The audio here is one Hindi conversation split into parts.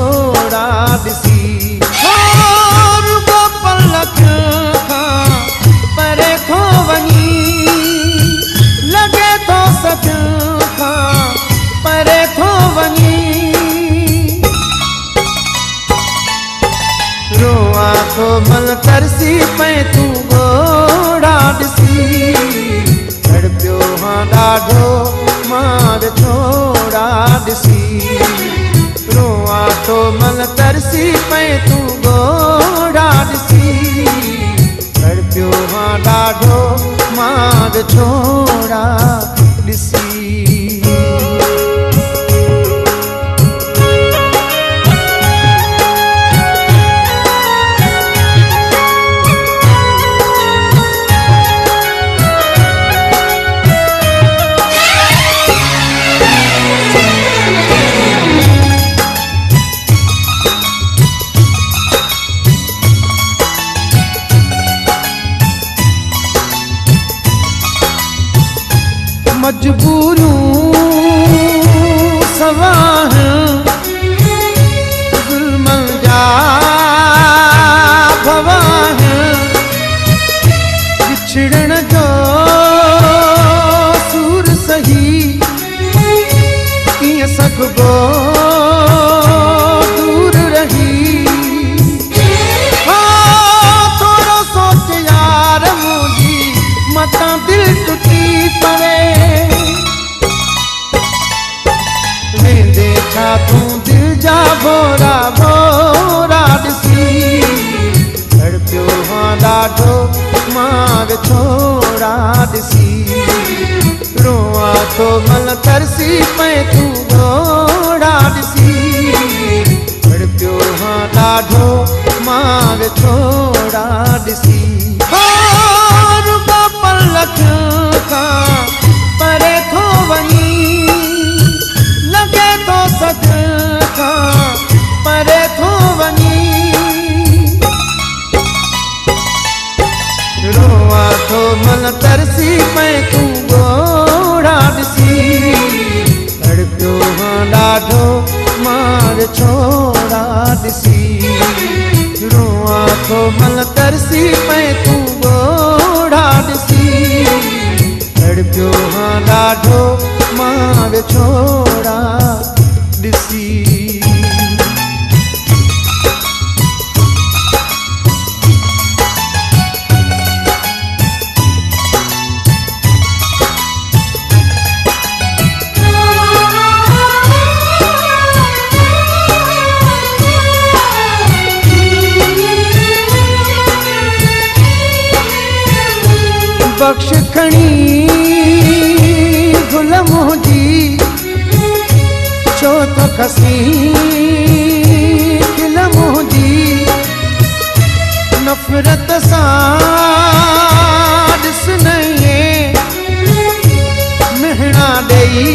छोड़ा ॾिसी रुगो पलक खां परे थो वञी लॻे थो सदियों खां परे थो वञी रोआं थो मल तरसी पए तूं ॻोड़ा ॾिसी तड़पियो हां ॾाढो मां छोड़ा ॾिसी रोआं थो मल तरसी पए तूं ॻोड़ा ॾिसी तड़पियो हां ॾाढो मां छोड़ा ॾिसी मजबूरूं सवाह ज़ुल्मन जा भवाह बिछड़न जो सूर सही कीअं सघबो दूर रही थोरो सोच यार मुंहिंजी मतां दिल टुटी पवे छा तूं दिल जा भोरा भोरा ॾिसी तड़पियो हां ॾाढो मां छोड़ा ॾिसी रोआं थो मल तरसी पए तूं ॻोड़ा ॾिसी तड़पियो हां ॾाढो मां छोड़ा ॾिसी रुगो पलक खां परे थो वञी लॻे थो सदियों खां परे थो वञी रोआं थो मल तरसी पए तूं ॻोड़ा ॾिसी तड़पियो हां ॾाढो मां छोड़ा ॾिसी रोआं थो मल तरसी पए तूं ॻोड़ा ॾिसी तड़पियो हां ॾाढो मां छोड़ा ॾिसी बख्श खणी गुल मुंहिंजी छो तो खसी दिल मुंहिंजी नफ़रत सां ॾिस नईं मिहणा ॾेई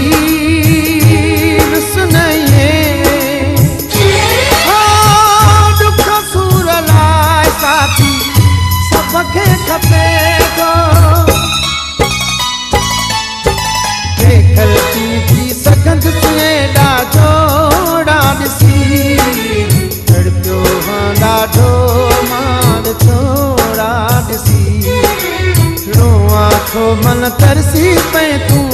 ॾिस नईं दुख सूर लाइ साथी सभ खे खपे थो थी सघंदुसि एॾा जोड़ा ॾिसी तड़पियो हां ॾाढो मां छोड़ा ॾिसी रोआं थो मल तरसी पए तूं